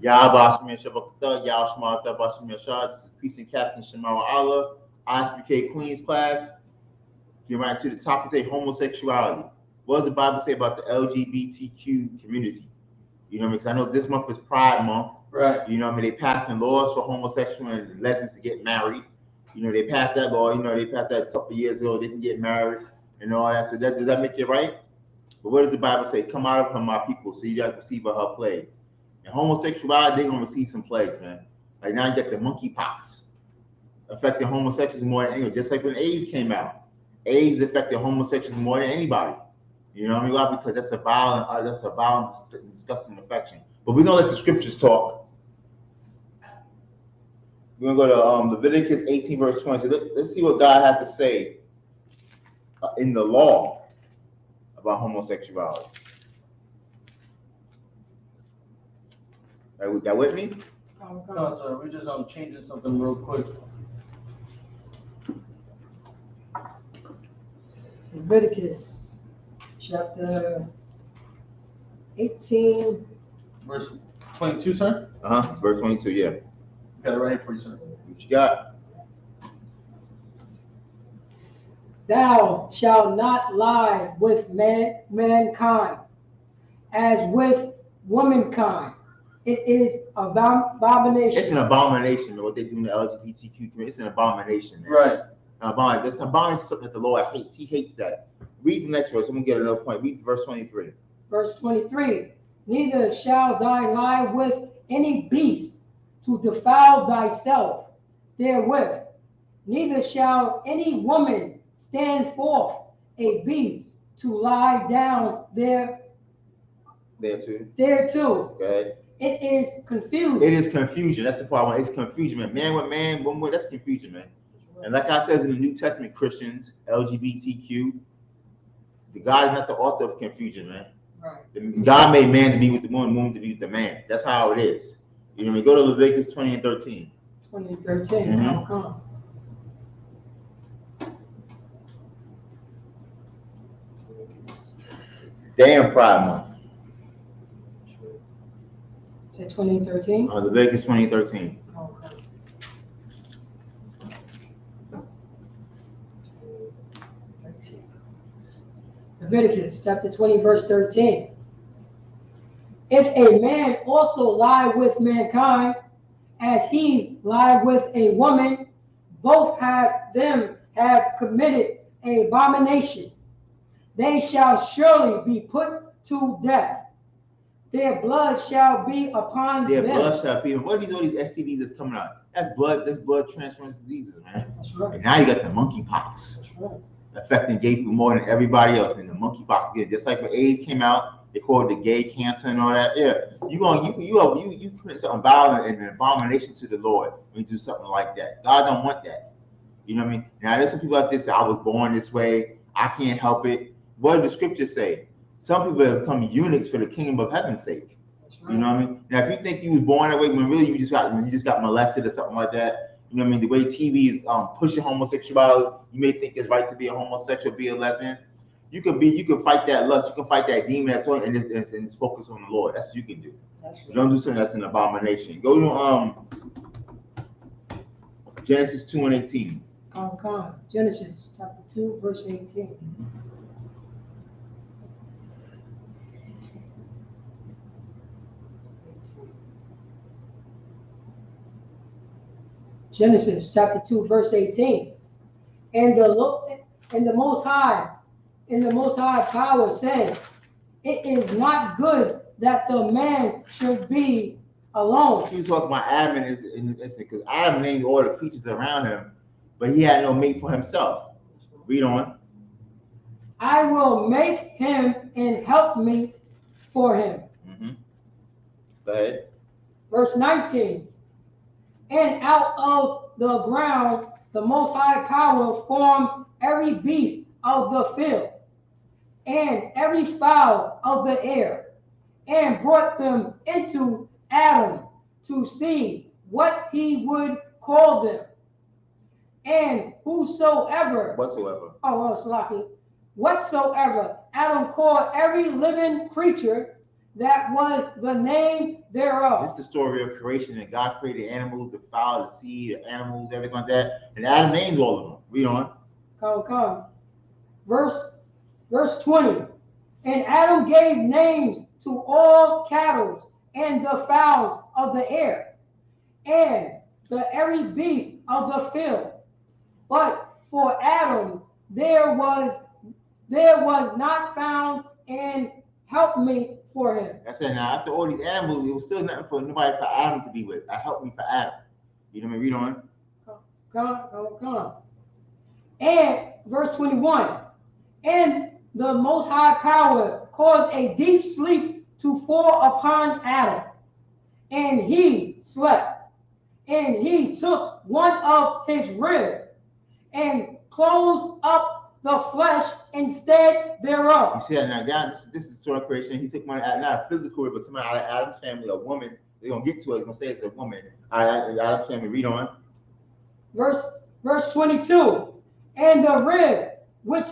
Yahba Shemir Shabakta, Yah Shemata Bashemir Shah. This is Priest and Captain Shemar Allah. ISBK Queens class. Get right to the topic today, homosexuality. What does the Bible say about the LGBTQ community? You know what I mean? Because I know this month is Pride Month. Right. You know what I mean? They passing laws for homosexual and lesbians to get married. You know, they passed that law. You know, they passed that a couple of years ago. They can get married and all that. So does that make it right? But what does the Bible say? Come out of her, my people, so you got to receive of her plagues. And homosexuality, they're going to receive some plagues, man. Like now you got the monkeypox affecting homosexuals more than anyone. Just like when AIDS came out. AIDS affected homosexuals more than anybody. You know what I mean? Why? Because that's a violent, disgusting affection. But we're going to let the scriptures talk. We're going to go to Leviticus 18, verse 20. So let's see what God has to say in the law about homosexuality. Right, that with me? No, sir. We're just changing something real quick. Leviticus chapter 18. Verse 22, sir? Verse 22, yeah. Got it right here for you, sir. What you got? Thou shalt not lie with mankind as with womankind. It is abomination. It's an abomination, man, what they do in the LGBTQ community. It's an abomination, man. Right. This abomination is something that the Lord hates. He hates that. Read the next verse. I'm going to get another point. Read verse 23. Verse 23. Neither shall thou lie with any beast to defile thyself therewith. Neither shall any woman stand forth a beast to lie down thereto. Okay. It is confusion. It is confusion. That's the problem. It's confusion, man. Man with man, woman with, that's confusion, man. And like I said in the New Testament, Christians, LGBTQ, the God is not the author of confusion, man. Right. God made man to be with the woman to be with the man. That's how it is. You know, we go to Leviticus 20 and 13. 20 and 13. How come? Damn Pride Month. Say 20 and 13? Leviticus 20 and 13. Okay. Leviticus chapter 20, verse 13. If a man also lie with mankind, as he lie with a woman, both have committed an abomination. They shall surely be put to death. Their blood shall be upon them. Their blood shall be. What are all these STDs that's coming out? That's blood transference diseases, man. That's right. And now you got the monkeypox. That's right. Affecting gay people more than everybody else. I mean, the monkeypox again, just like when AIDS came out, they called it the gay cancer and all that. Yeah, you commit something violent and an abomination to the Lord when you do something like that. God don't want that. You know what I mean? Now there's some people out there say, I was born this way, I can't help it. What do the scriptures say? Some people have become eunuchs for the kingdom of heaven's sake. Right. You know what I mean? Now if you think you was born that way when really you just got molested or something like that. You know what I mean? The way TV is pushing homosexuality, you may think it's right to be a homosexual, be a lesbian. You can fight that lust, you can fight that demon that's on, and it's focus on the Lord. That's what you can do. That's right. You don't do something that's an abomination. Go to Genesis 2 and 18. Genesis chapter 2, verse 18. Genesis chapter 2, verse 18. And the Most High power said, it is not good that the man should be alone. He was talking about Adam because Adam named all the creatures around him, but he had no mate for himself. Read on. I will make him an helpmeet for him. Go ahead. Verse 19. And out of the ground the Most High power formed every beast of the field and every fowl of the air, and brought them into Adam to see what he would call them. And whatsoever Adam called every living creature, that was the name thereof. This is the story of creation, and God created animals, the fowl, the sea, the animals, everything like that. And Adam names all of them. Read on. Come. Verse 20. And Adam gave names to all cattle and the fowls of the air and the every beast of the field. But for Adam there was not found an helpmeet for him. I said, now after all these animals, it was still nothing for nobody for Adam to be with. I helped me for Adam. You know what I mean? Read on. Come. And verse 21. And the Most High Power caused a deep sleep to fall upon Adam, and he slept. And he took one of his ribs and closed up the flesh instead thereof. You see that now, God, this is the story of creation. He took one, not a physical rib, but somebody out of Adam's family, a woman. They're going to get to it. They're going to say it's a woman. Adam's family. Read on. Verse 22. And the rib which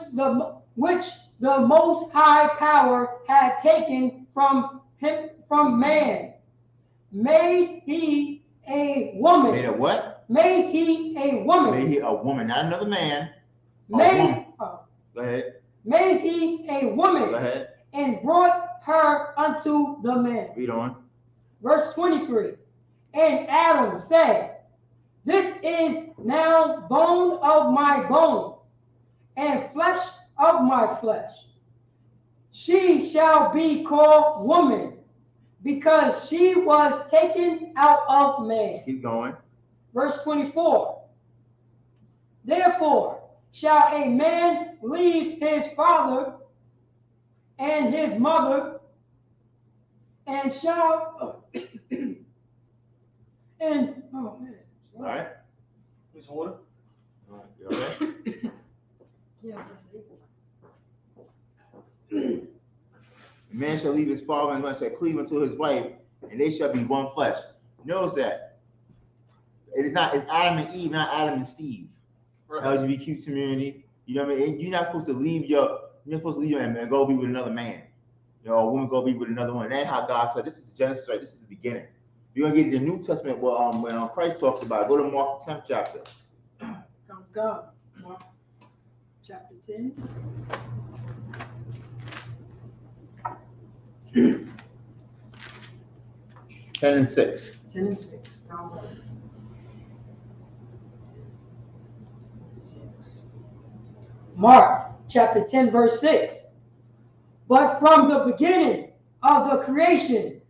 the Most High Power had taken from man, made he a woman. Made a what? Made he a woman. Made he a woman, not another man. Made, Go ahead. Made he a woman. Go ahead. And brought her unto the man. Read on. Verse 23. And Adam said, this is now bone of my bone and flesh of my flesh. She shall be called woman, because she was taken out of man. Keep going. Verse 24. Therefore shall a man leave his father and his mother, and shall and oh man. All right. Need some water? All right. You okay? Yeah, just A man shall leave his father and mother, shall cleave unto his wife, and they shall be one flesh. Notice that it's Adam and Eve, not Adam and Steve. Right. LGBTQ community. You know what I mean? You're not supposed to leave your man and go be with another man. You know, a woman go be with another one. That ain't how God said. This is the Genesis, right? This is the beginning. You're gonna get the New Testament when Christ talked about it. Go to Mark 10th chapter. Go. Mark chapter 10. 10 and 6. 10 and 6. Mark chapter 10, verse 6. But from the beginning of the creation,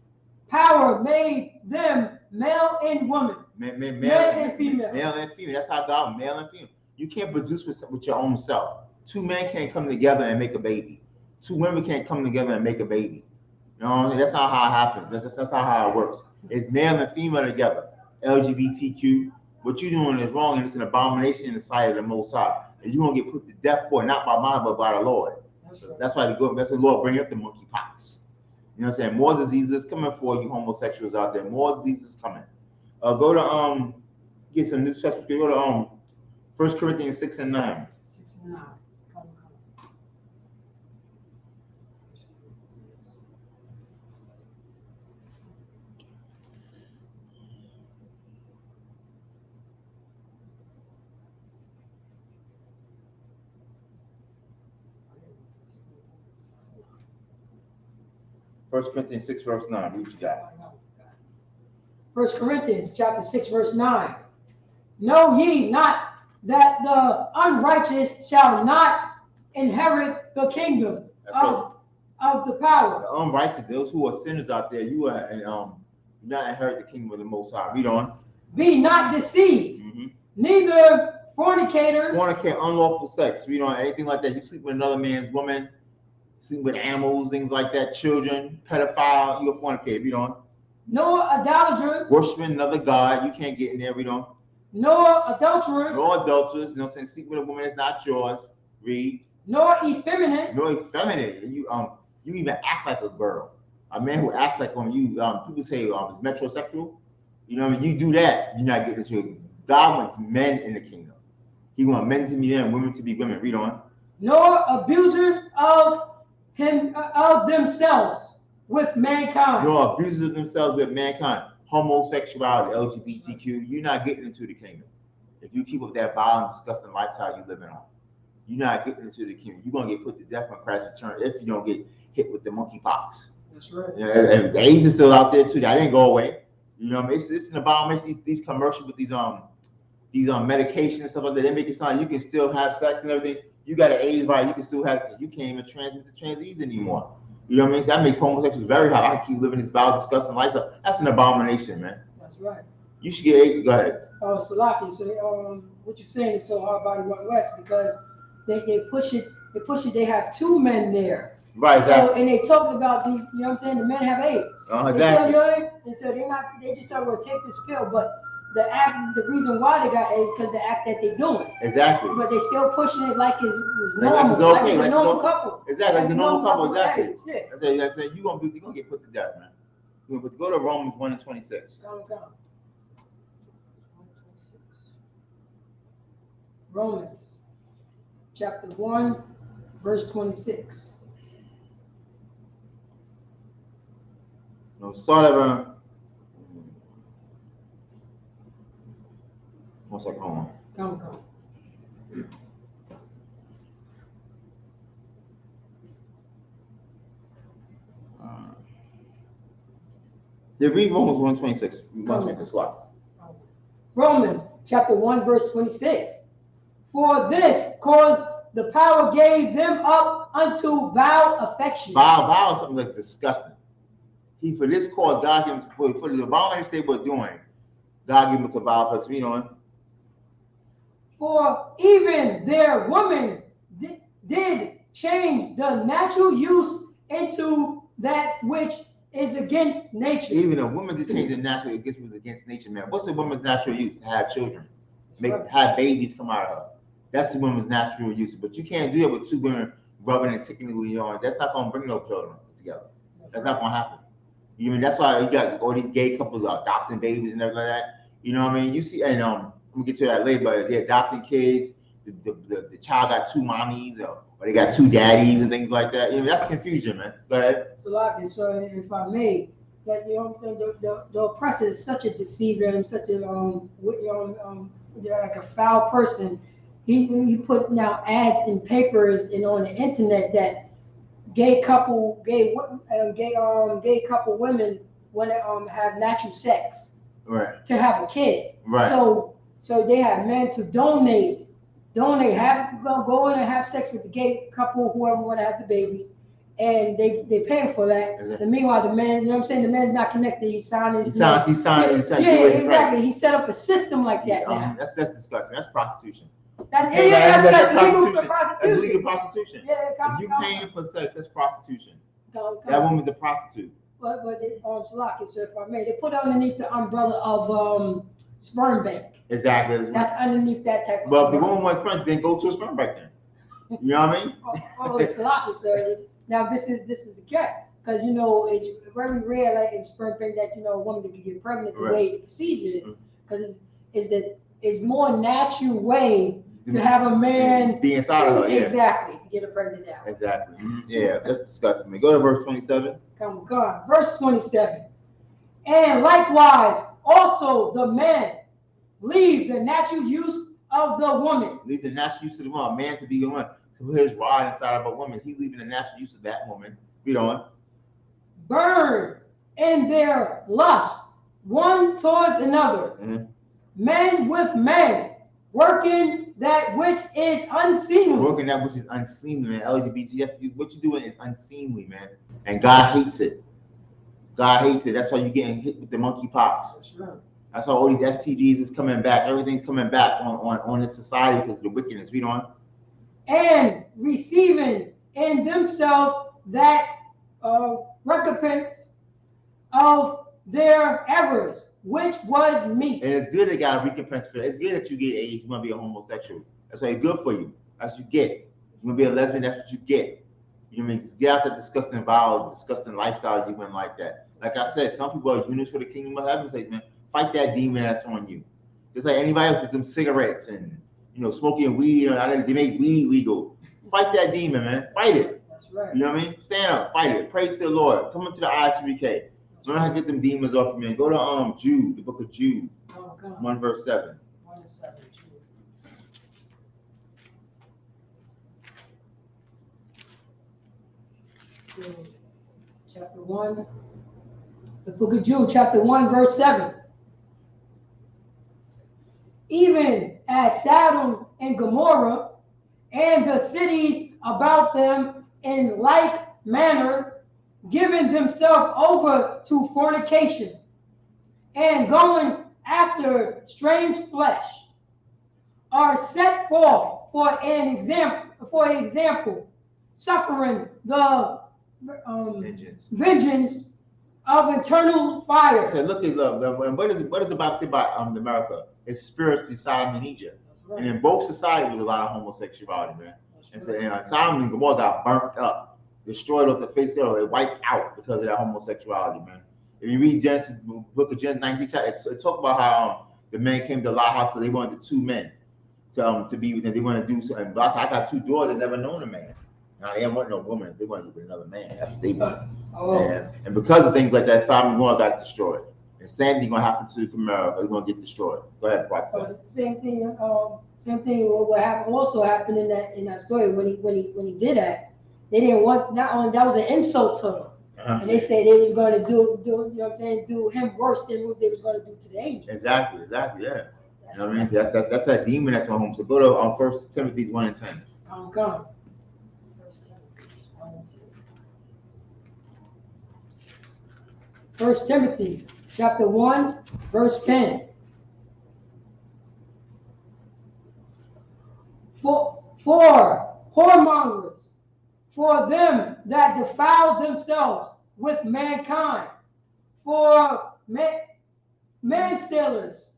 power made them male and woman. Male and female. Male and female. That's how God, male and female. You can't produce with your own self. Two men can't come together and make a baby. Two women can't come together and make a baby. You know, that's not how it happens. That's not how it works. It's male and female together. LGBTQ. What you're doing is wrong, and it's an abomination in the sight of the Most High. And you're going to get put to death for it, not by mine, but by the Lord. That's right. That's why that's the Lord bring up the monkeypox. You know what I'm saying? More diseases coming for you homosexuals out there. More diseases coming. Go to get some new stuff. Go to 1 Corinthians 6 and 9. 6 and 9. 1 Corinthians 6, verse 9. Read what you got. 1 Corinthians chapter 6, verse 9. Know ye not that the unrighteous shall not inherit the kingdom of the power? The unrighteous, those who are sinners out there, you are not inherit the kingdom of the Most High. Read on. Be not deceived, neither fornicators. Fornicate, unlawful sex. Read on. Anything like that. You sleep with another man's woman. Sleep with animals, things like that, children, pedophile, you're a fornicator, read on. Nor idolaters. Worshiping another God, you can't get in there, read on. Nor adulterers. Nor adulterers, you know what I'm saying? Sleep with a woman that's not yours, read. Nor effeminate. Nor effeminate. You even act like a girl. A man who acts like one, people say is metrosexual. You know what I mean? You do that, you're not getting into it. God wants men in the kingdom. He wants men to be men and women to be women, read on. Nor abusers of themselves, with mankind. Your abuses of themselves with mankind. Homosexuality, LGBTQ, you're not getting into the kingdom. If you keep up that violent, disgusting lifestyle you're living on, you're not getting into the kingdom. You're gonna get put to death when Christ returns if you don't get hit with the monkeypox. That's right. Yeah, and the AIDS is still out there too. That didn't go away. You know what I mean? It's an abomination. These commercials with these medications and stuff like that. They make it sound you can still have sex and everything. You got an AIDS virus, you can still have. You can't even transmit the disease anymore. You know what I mean? So that makes homosexuals very hard. I keep living this vile, disgusting lifestyle. That's an abomination, man. That's right. You should get AIDS. Go ahead. Salaki, so what you're saying is so hard body one less because they push it. They have two men there. Right, exactly. So, and they talked about these, you know what I'm saying? The men have AIDS. Exactly. And so they just started to take this pill, but the reason why they got AIDS because the act that they're doing. Exactly. But they still pushing it like it was Like normal. it's okay. Like a normal couple. Exactly. Like the normal couple. Exactly. Yeah. I said you're gonna get put to death, man. But go to Romans 1:26. Romans chapter 1, verse 26. No, start at 1 second. Hold on. Come. Read Romans 1:26. 1:26. Romans chapter 1, verse 26. For this cause the power gave them up unto vile affection. Vile is something that's disgusting. For this cause, God gave them, for the abomination they were doing, God gave them to vile affection. Read on. For even their women did change the natural use into that which is against nature. Even a woman did change the natural was against nature, man. What's a woman's natural use? To have children, have babies come out of her. That's the woman's natural use. But you can't do it with two women rubbing and tickling on. That's not gonna bring no children together. That's not gonna happen. You mean that's why you got all these gay couples adopting babies and everything like that. You know what I mean? You see, and we'll get to that later, but they're adopting kids. The child got two mommies or they got two daddies and things like that. You know, that's confusion, man. Go ahead. So if I may, that you know what I'm saying, the oppressor is such a deceiver and such a like a foul person. He put now ads in papers and on the internet that gay couple women want to have natural sex, right, to have a kid, right. So they have men to donate, go in and have sex with the gay couple, whoever want to have the baby, and they pay for that. Exactly. And meanwhile, the man, you know what I'm saying, the man's not connected. He signed. Yeah, exactly. He set up a system like that now. That's disgusting. That's prostitution. That's legal prostitution. That's legal prostitution. Yeah, if you paying for sex, that's prostitution. That woman's a prostitute. But Salaki, so if I may, they put it underneath the umbrella of sperm bank. Exactly. That's underneath that type of. But if the woman wants sperm, then go to a sperm bank then. You know what I mean? Salaki, so now this is the catch, because you know it's very rare, like in sperm bank, that you know a woman can get pregnant the way the procedure is, because it's more natural way to have a man be inside of her. Yeah. Exactly, to get her pregnant out. Exactly. Yeah, that's disgusting. Go to verse 27. Come on, verse 27. And likewise, also the man leave the natural use of the woman. Leave the natural use of the woman. A man to be a woman, to put his rod inside of a woman. He's leaving the natural use of that woman. Read on. Burn in their lust, one towards another. Mm-hmm. Men with men, working that which is unseemly. Working that which is unseemly, man. LGBT, yes, what you're doing is unseemly, man. And God hates it. God hates it. That's why you're getting hit with the monkeypox. That's right. That's why all these STDs is coming back. Everything's coming back on this society because of the wickedness. Read on. And receiving in themselves that recompense of their errors, which was meat. And it's good they got a recompense for it. It's good that you get AIDS. You want to be a homosexual. That's why it's good for you. That's what you get. You want to be a lesbian. That's what you get. You know what I mean? Get out that disgusting, vile, disgusting lifestyles you went like that. Like I said, some people are eunuchs for the kingdom of heaven. Say, man, fight that demon that's on you. Just like anybody else with them cigarettes and smoking weed. They make weed legal. Fight that demon, man. Fight it. right. You know what I mean? Stand up, fight it, pray to the Lord. Come into the ISBK. Learn how to get them demons off of me. Go to Jude, the book of Jude, Oh, come on. 1 verse 7. 1 and 7. Jude. Chapter 1. The book of Jude, chapter 1, verse 7. Even as Sodom and Gomorrah and the cities about them in like manner, giving themselves over to fornication and going after strange flesh, are set forth for example, suffering the vengeance of eternal fire. I said, look at love. And what does the Bible say about America? It's spiritually Sodom and Egypt. Right. And in both societies, was a lot of homosexuality, man. And so Sodom and Gomorrah got burnt up, destroyed off the face of the earth, wiped out because of that homosexuality, man. If you read Genesis, book of Genesis 19 chapter, it talk about how the men came to Lot's house because they wanted the two men to be with them. They wanted to do something. But I got two daughters that never known a man. Now they didn't want no woman. They wanted with another man. That's what they wanted. Oh. And because of things like that, Sodom and Gomorrah got destroyed. And same thing gonna happen to America. It's gonna get destroyed. Go ahead, Pastor. Same thing. What happened also happened in that story when he did that. They didn't want, not only that was an insult to him. And they said they was going to do you know what I'm saying, do him worse than what they was going to do to the angels. Exactly, yeah. You know what I mean? That's that demon that's on home. So go to 1 Timothy 1 and 10. I'm gone. 1 Timothy chapter 1, verse 10. For whoremongers, for them that defile themselves with mankind, for manstealers,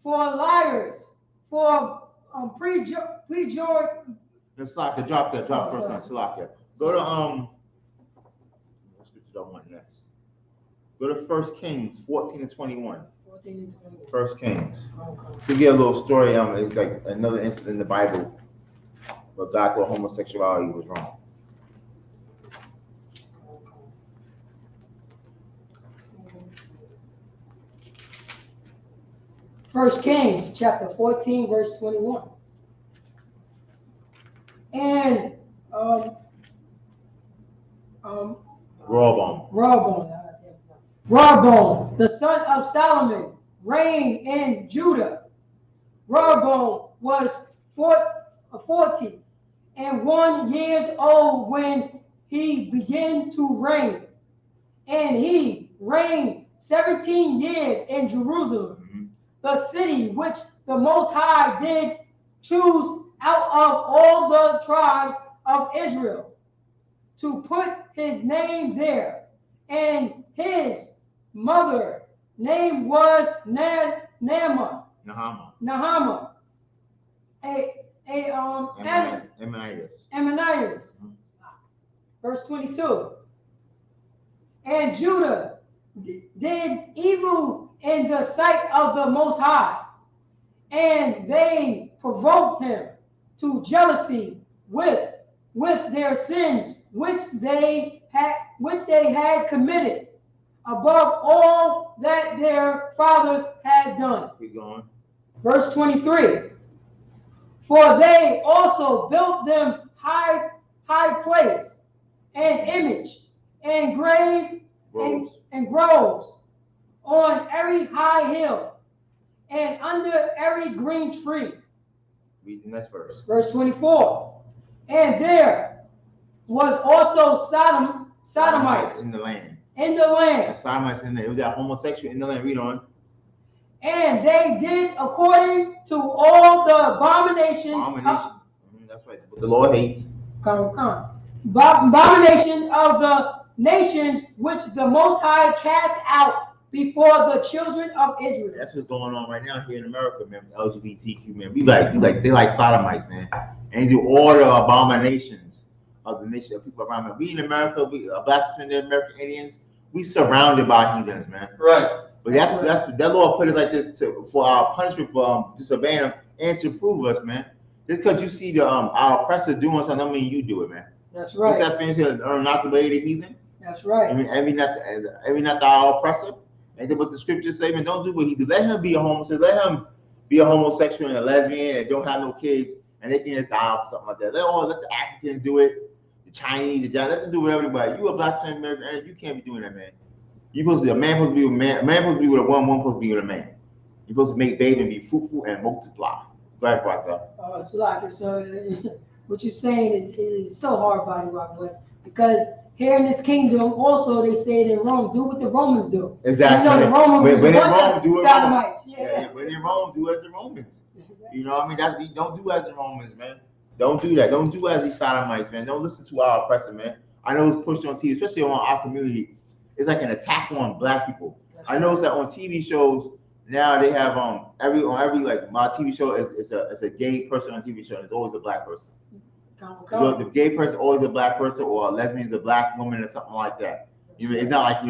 for liars, for Salaka, drop first on Salaka. Go to what scripture I want next? Go to 1 Kings 14 and 21. 1 Kings. To get a little story, it's like another instance in the Bible where God thought homosexuality was wrong. First Kings chapter 14, verse 21. And Rehoboam, the son of Solomon, reigned in Judah. Rehoboam was 41 years old when he began to reign, and he reigned 17 years in Jerusalem, the city which the Most High did choose out of all the tribes of Israel to put his name there. And his mother name was Nahama. Ammonitis. Verse 22. And Judah did evil in the sight of the Most High, and they provoked him to jealousy with their sins which they had committed above all that their fathers had done. Keep going. Verse 23. For they also built them high place and image and grave and groves on every high hill and under every green tree. Read the next verse. Verse 24. And there was also sodomites in the land. Sodomites in there. It was that homosexual in the land. Read on. And they did according to all the abomination. That's right. What the Lord hates. Abomination of the nations which the Most High cast out before the children of Israel. That's what's going on right now here in America, man. LGBTQ, man. They like sodomites, man. And they do all the abominations of the nation of people around. We in America, blacks and American Indians, we surrounded by heathens, man. Right. But that's that Lord put us like this for our punishment for disobeying him and to prove us, man. Just because you see the our oppressor doing something, don't mean you do it, man. That's What's right. that famous here? Not the way of the heathen. That's right. I mean, every not our oppressor. Ain't that what the scriptures say? Man, don't do what he do. Let him be a homosexual. Let him be a homosexual and a lesbian and don't have no kids and they can just die off or something like that. Let the Africans do it, the Chinese, the Japanese, let them do whatever. But you a black American, you can't be doing that, man. You supposed to, a man supposed to be with a man. A man supposed to be with a woman supposed to be with a man. You're supposed to make baby and be fruitful and multiply. Go ahead, Pastor. So like what you're saying is so hard, body rock West, because here in this kingdom, also they say it in Rome, do what the Romans do. Exactly. You know, the Romans when in Rome, do it sodomites. when in Rome, do as the Romans. You know what I mean? Don't do as the Romans, man. Don't do that. Don't do as these sodomites, man. Don't listen to our oppressor, man. I know it's pushed on TV, especially on our community. It's like an attack on black people. I notice that on TV shows now they have on every like my TV show is a gay person on TV show and it's always a black person. So the gay person always a black person or a lesbian is a black woman or something like that. It's not like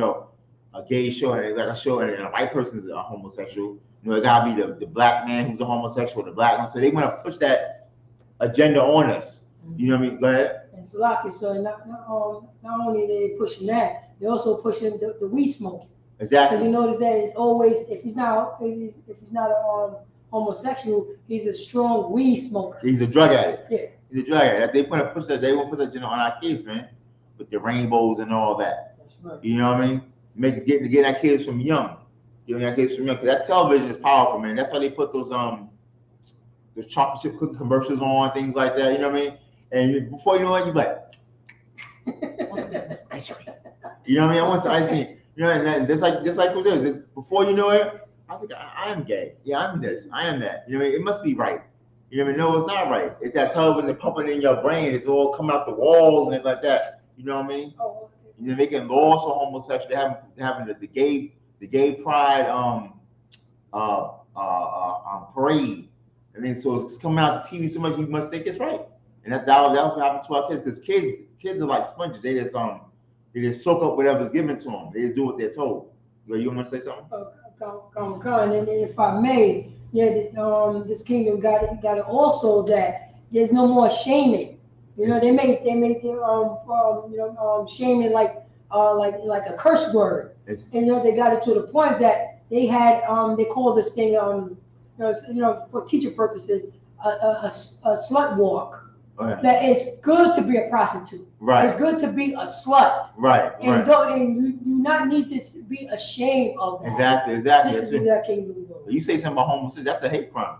a gay show and it's like a show and a white person is a homosexual. It gotta be the black man who's a homosexual, the black one. So they want to push that agenda on us. You know what I mean? Go ahead. And Salaki, so not only they pushing that, they're also pushing the weed smoking. Exactly. Because you notice that it's always if he's not a homosexual, he's a strong weed smoker. He's a drug addict. Yeah. He's a drug addict. They want to push that. They want to put that agenda on our kids, man, with the rainbows and all that. That's right. You know what I mean? Get our kids from young. Getting our kids from young, because that television is powerful, man. That's why they put those chocolate chip cookie commercials on, things like that. You know what I mean? And before you know it, you be like, "What's ice cream?" You know what I mean? I want some ice cream. You know, and then just like with this, before you know it, I think I am gay. Yeah, I'm this. I am that. You know what I mean? It must be right. You know what I mean? No, it's not right. It's that television pumping in your brain. It's all coming out the walls and things like that. You know what I mean? Oh, They're making laws for homosexual. They're having the gay pride parade, and then so it's coming out the TV so much you must think it's right. And that's what happened to our kids because kids are like sponges. They just soak up whatever's given to them. They just do what they're told. You want to say something? And if I may, this kingdom got it also that there's no more shaming. They made their shaming like a curse word. And they got it to the point that they had they call this thing for teacher purposes a slut walk. Okay. That it's good to be a prostitute. Right. It's good to be a slut. Right. And you do not need to be ashamed of that. Exactly. This is that kingdom goes. You say something about homosexuality, that's a hate crime.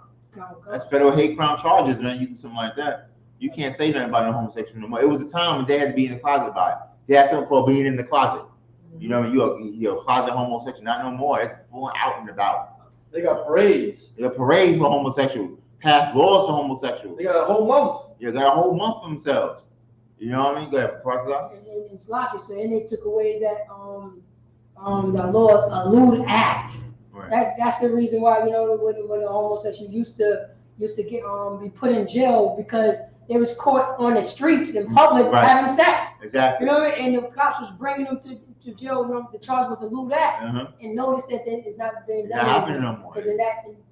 That's federal hate crime charges, man. You do something like that. You can't say nothing about no homosexual no more. It was a time when they had to be in the closet about it. They had something called being in the closet. You know what I mean? You're a closet homosexual, not no more. It's going out and about. They got parades. They got parades for homosexuals. Passed laws for homosexuals. They got a whole month. Yeah, got a whole month for themselves. You know what I mean? Go ahead, Park. And it's like it. So and they took away that the law lewd act. Right. That's the reason why when the homosexual used to get be put in jail because they was caught on the streets in public having sex. Exactly. You know what I mean? And the cops was bringing them to jail. The charge with the lewd act, and notice that it's not being done. It's not happening no more. Because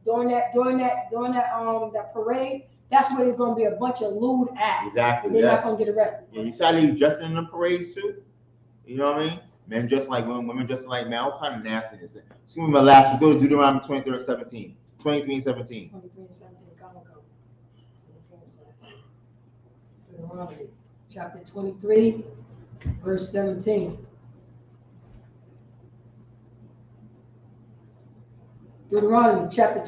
during that parade, that's where there's going to be a bunch of lewd acts. Exactly. And they're not going to get arrested. Yeah, you saw they dressing in the parades too. You know what I mean? Men dressing like women, women dressing like men. All kind of nastiness. See me my last one. Go to Deuteronomy 23:17. 23:17. 23:17. Deuteronomy chapter 23, verse 17. Deuteronomy chapter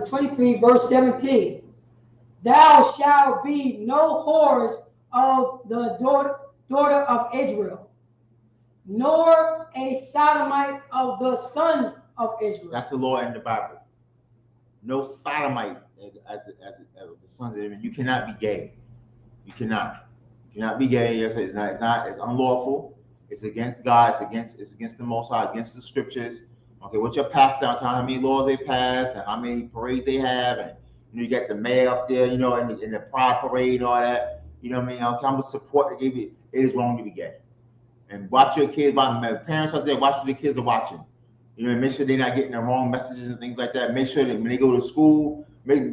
23, verse 17. Thou shalt be no whores of the daughter of Israel, nor a sodomite of the sons of Israel. That's the law in the Bible. No sodomite as the sons of Israel. You cannot be gay. You cannot be gay. Yes, it's unlawful. It's against God. It's against the Most High. Against the Scriptures. Okay, what your pastor tell how many laws they pass and how many parades they have, and you got the mayor up there, in the pride parade and all that. You know what I mean? I'm gonna support to give you. It is wrong to be gay. And watch your kids. Parents out there, watch what the kids are watching. Make sure they're not getting the wrong messages and things like that. Make sure that when they go to school,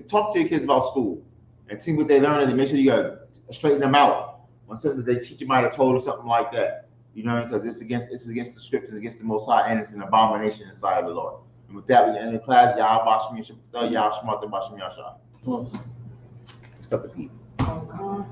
talk to your kids about school and see what they learn. And make sure you gotta straighten them out. When something the teacher might have told him something like that, you know, because it's against the scriptures, against the Most High, and it's an abomination inside of the Lord. And with that, we end the class. Y'all Bashmi Shemata, y'all Shemata Bashmi Yasha. Let's cut the feet. Okay.